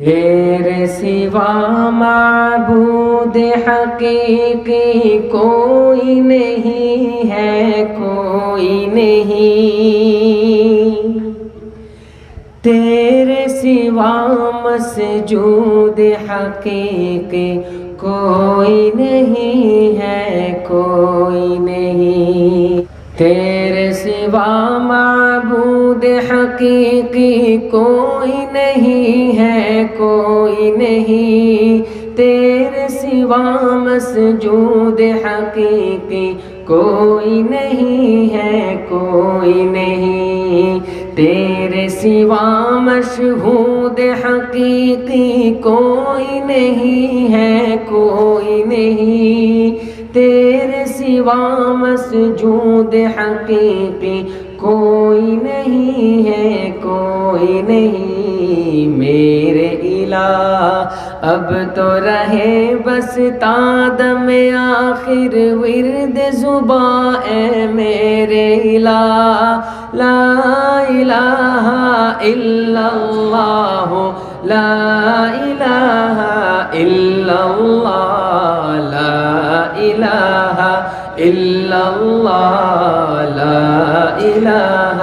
تیرے سوا معبود حقیقی کوئی نہیں ہے، کوئی نہیں، تیرے سوا مسجود حقیقی کوئی نہیں ہے، کوئی نہیں، تیرے سوا معبود حقیقی کوئی نہیں ہے، کوئی نہیں، تیرے سوا مسجود حقیقی کوئی نہیں ہے، کوئی نہیں، تیرے سوا مشہود حقیقی کوئی نہیں ہے، کوئی نہیں، تیرے سوا مسجود حقیقی کوئی نہیں ہے، کوئی نہیں، میرے الہ اب تو رہے بس تا دم آخر ورد زباں اے میرے الہ، لا الہ الا اللہ، لا الہ الا اللہ، لا الہ الا اللہ، لا الہ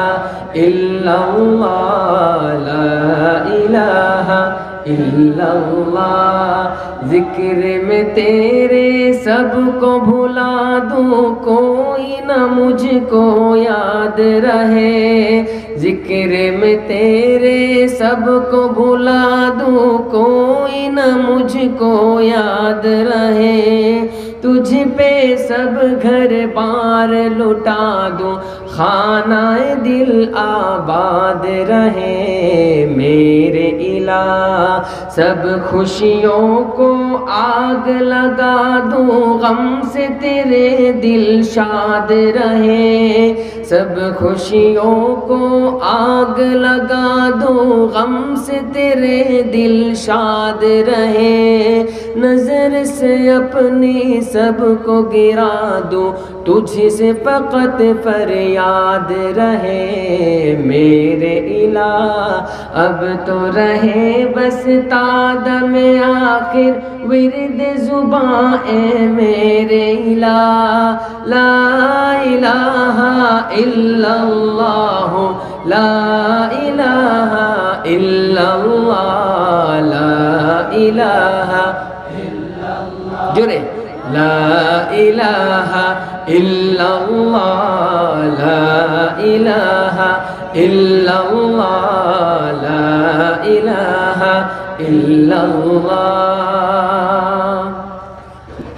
الا اللہ، لا الہ الا اللہ، ذکر میں تیرے سب کو بھلا دوں کوئی نہ مجھ کو یاد رہے، ذکر میں تیرے سب کو بھلا دوں کوئی نہ مجھ کو یاد رہے، تجھ پہ سب گھر بار لٹا دوں خانہ دل آباد رہے، میرے الہ سب خوشیوں کو آگ لگا دوں غم سے تیرے دل شاد رہے، سب خوشیوں کو آگ لگا دوں غم سے تیرے دل شاد رہے، نظر سے اپنی سب کو گرا دوں تجھ سے فقط فریاد رہے، میرے الہ اب تو رہے بس تا دم آخر ورد زباں اے میرے الہ، لا الہ الا اللہ، لا الہ الا اللہ، لا الہ جرے، لا الہ الا اللہ، لا الہ الا اللہ، لا الہ الا اللہ،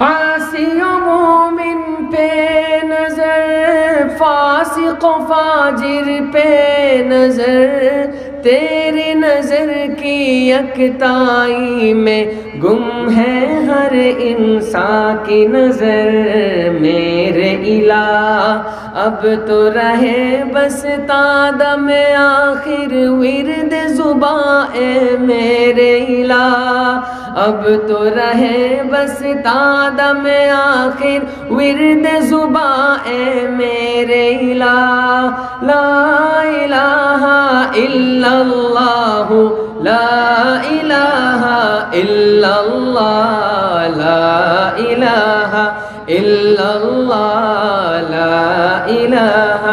عاصی و مومن پہ نظر، فاسق و فاجر پہ نظر، تیری نظر کی یکتائی میں گم ہے ہر انسان کی نظر، میرے الہ اب تو رہے بس تا دم آخر ورد زباں اے میرے الہ، اب تو رہے بس تا دم آخر ورد زباں اے میرے الہ، لا الہ الا اللہ، لا الہ الا اللہ، لا الہ الا اللہ، لا الہ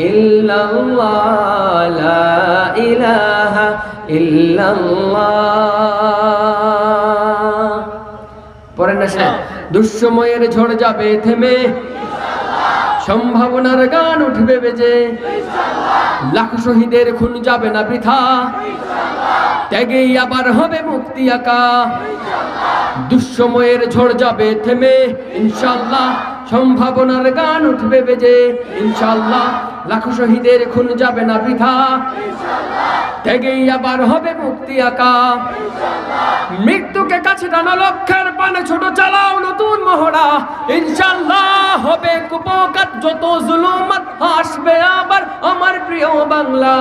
الا اللہ، لا الہ الا اللہ، পরের না শোনা, দুঃসময়ের ঝড় যাবে থেমে, সম্ভাবনার গান উঠবে বেজে, লাখ শহীদের খুন যাবে না বৃথা, ত্যাগেই আবার হবে মুক্তি আঁকা, দুঃসময়ের ঝড় যাবে থেমে ইনশাআল্লাহ, সম্ভাবনার গান উঠবে বেজে ইনশাআল্লাহ, লাখ শহীদের খুন যাবে না বৃথা, ত্যাগেই আবার হবে মুক্তি আঁকা, মৃত্যুকে কাছে টানা লক্ষ্যের পানে ছোট চালাও নতুন মহড়া, ইনশাআল্লাহ হবে কুপকাত যত জুলুমাত আসবে আবার আমার প্রিয় বাংলা,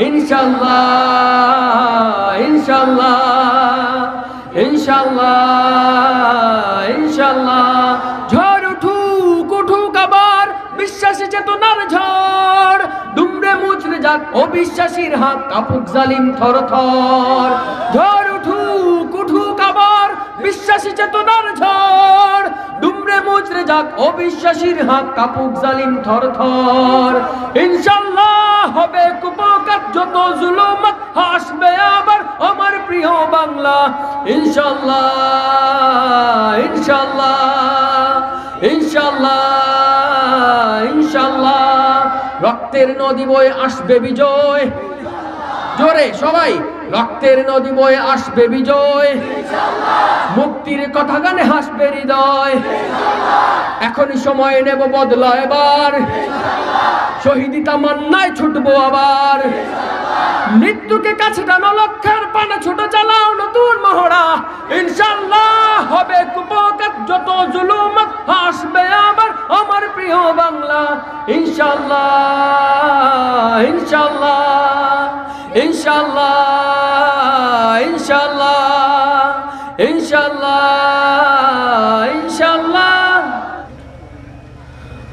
ইনশাআল্লাহ ইনশাআল্লাহ ইনশাআল্লাহ ইনশাআল্লাহ, ঝড় উঠুক উঠুক আবার বিশ্বাসী চেতনার ঝড়, দুমড়ে মুচড়ে যাক অবিশ্বাসীর হাত কাঁপুক জালিম থর থর, ঝড় উঠুক চেতনার ঝড় দুমড়ে মুচড়ে যাক অবিশ্বাসীর হাত কাপুক জালিম থর থর ইনশাআল্লাহ হবে কুপকাত যত জুলুমত হাসবে আবার আমার প্রিয় বাংলা ইনশাআল্লাহ ইনশাআল্লাহ ইনশাআল্লাহ ইনশাআল্লাহ রক্তের নদী বয়ে আসবে বিজয় জোরে সবাই রক্তের নদী বয়ে আসবে বিজয় মুক্তির কথা গানে হাসবে হৃদয় এখনই সময় নেব বদলা এবার শহীদি তামান্নায় ছুটবো আবার মৃত্যুকে কাছে টানো লক্ষ্যের পানে ছোট চালাও নতুন মহড়া ইনশাআল্লাহ হবে কুপকাত যত জুলুমত হাসবে আবার আমার প্রিয় বাংলা ইনশাআল্লাহ ইনশাআল্লাহ ইনশাআল্লাহ ইনশাআল্লাহ ইনশাআল্লাহ ইনশাআল্লাহ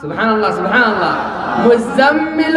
سبحان الله سبحان الله مزمل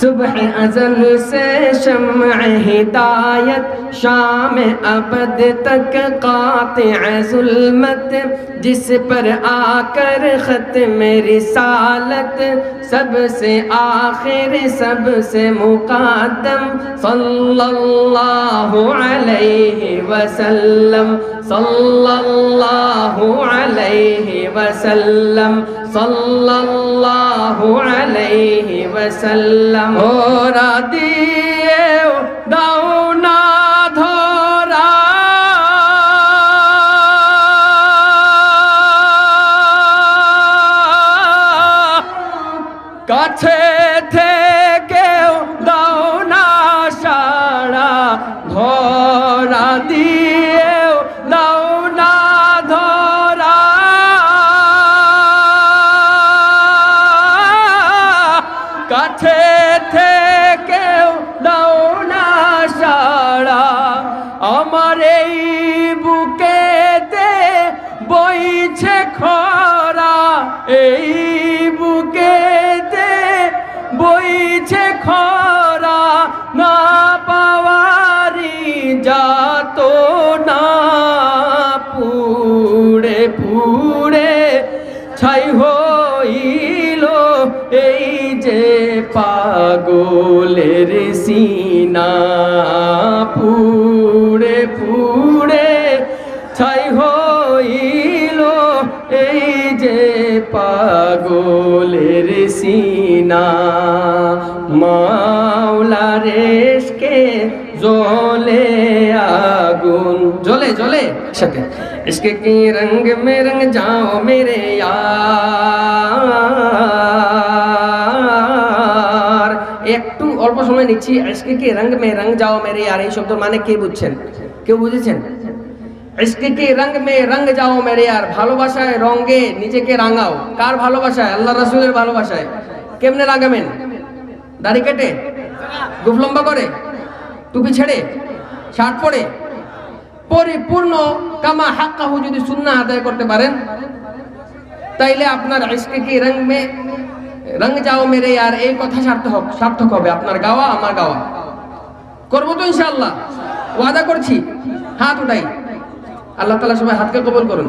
صبح ازل سے شمع ہدایت شام ابد تک قاطع ظلمت جس پر آ کر ختم رسالت سب سے آخر سب سے مقدم صلی اللہ علیہ وسلم صلی اللہ علیہ وسلم صلی اللہ علیہ وسلم ہورا دیے داؤنا دھورا কাছে থেকেও দাও না সাড়া ধরা দিয়েও দাও না ধরা কাছে থেকেও দাও না সাড়া আমার এই বুকেতে বইছে খরা এই বুকেতে বইছে খরা না পাওয়ারি যাত না পুড়ে পুড়ে ছাই হইল এই যে পাগলের সিনা পুড়ে পুড়ে ছাই হইল এই যে পাগলের সিনা মাওলার ইশকে জ্বলে আগুন জ্বলে জ্বলে সাথে ইশকে কি রঙ মে রঙ যাও মেরে ইয়ার একটু অল্প সময় নিচ্ছি ইশকে কি রঙ মে রঙ যাও মেরে ইয়ার এই শব্দের মানে কে বুঝছেন কেউ বুঝেছেন ইশকে কি রঙ মে রঙ যাও মেরে ইয়ার ভালোবাসায় রঙে নিজেকে রাঙাও কার ভালোবাসায় আল্লাহ রাসূলের ভালোবাসায় কেমনে রাঙাবেন দাড়ি কেটে গোঁফ লম্বা করে টুপি ছেড়ে শার্ট পরে পরিপূর্ণ কামা হাক্কাহু যদি সুন্নাহ আদায় করতে পারেন তাইলে আপনার ইশকে কি রঙ মে রঙ যাও মেরে ইয়ার এই কথা সার্থক হবে আপনার গাওয়া আমার গাওয়া করবো তো ইনশাআল্লাহ ওয়াদা করছি হাত উঠাই আল্লাহ তাআলা সবাই হাতকে কবুল করুন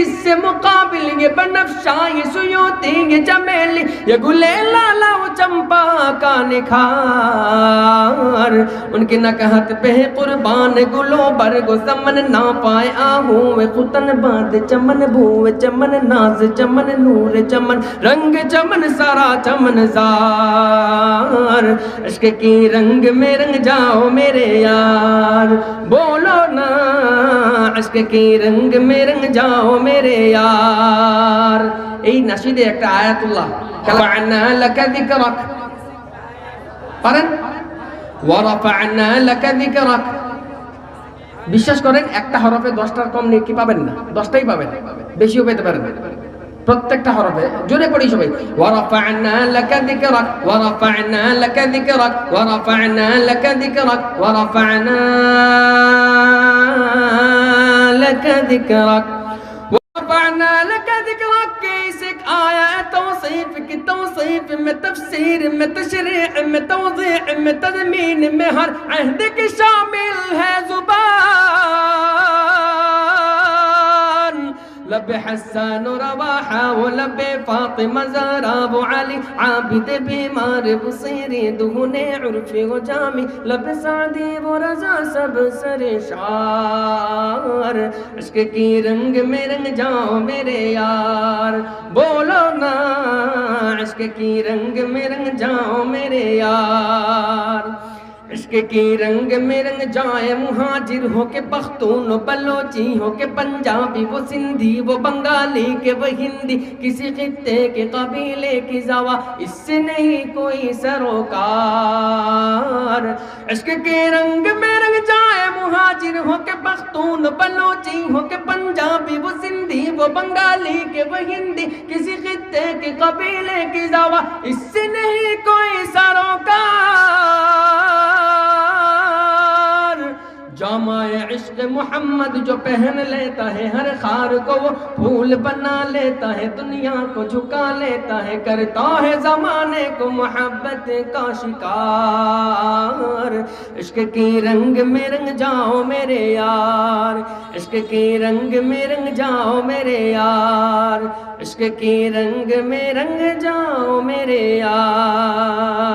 جس سے مقابل یہ بنفشہ یہ سیوتی یہ چمیلی یہ گلے لالا و چمپا کا نکھار ان کی نکہت پہ قربان گلو برگو سمن نہ پائے آہوں خطن باندھ چمن بوے چمن ناز چمن نور چمن رنگ چمن سارا چمن زار عشق کی رنگ میں رنگ جاؤ میرے یار بولو نا عشق کی رنگ میں رنگ جاؤ میرے یار এই নাশিদে একটা আয়াতুল্লাহ ওয়ারাফা'না লাকা যিকরাক পারেন ওয়ারাফা'না লাকা যিকরাক বিশ্বাস করেন একটা হরফে 10টার কম নেই কি পাবেন না 10টাই পাবেন বেশিও পেতে পারেন প্রত্যেকটা হরফে জোরে পড়ি সবাই ওয়ারাফা'না লাকা যিকরাক ওয়ারাফা'না লাকা যিকরাক ওয়ারাফা'না লাকা যিকরাক ওয়ারাফা'না লাকা যিকরাক ورفعنا لك ذكرك كيسك آية توصيف کی توصیف میں تفسیر میں تشریح میں توضیح میں تضمین میں ہر عہد کی شامل ہے زبان لب حسان رواحہ و لب فاطمہ زہرا و علی عابد بیمار بصیری دہن عرف و جامی لب سعدی و رضا سب سر شعار عشق کی رنگ میں رنگ جاؤ میرے یار بولو نا عشق کی رنگ میں رنگ جاؤ میرے یار عشق کی رنگ میں رنگ جائے مہاجر ہو کے پختون و بلوچی ہو کے پنجابی وہ سندھی وہ بنگالی کے وہ ہندی کسی خطے کے قبیلے کی زوا اس سے نہیں کوئی سروکار عشق کے رنگ میں رنگ جائے مہاجر ہو کے پختون بلوچی ہو کے پنجابی وہ سندھی وہ بنگالی کے وہ ہندی کسی خطے کے قبیلے کی زوا اس سے نہیں کوئی سروکار جامعِ عشق محمد جو پہن لیتا ہے ہر خار کو وہ پھول بنا لیتا ہے دنیا کو جھکا لیتا ہے کرتا ہے زمانے کو محبت کا شکار عشق کی رنگ میں رنگ جاؤ میرے یار عشق کی رنگ میں رنگ جاؤ میرے یار عشق کی رنگ میں رنگ جاؤ میرے یار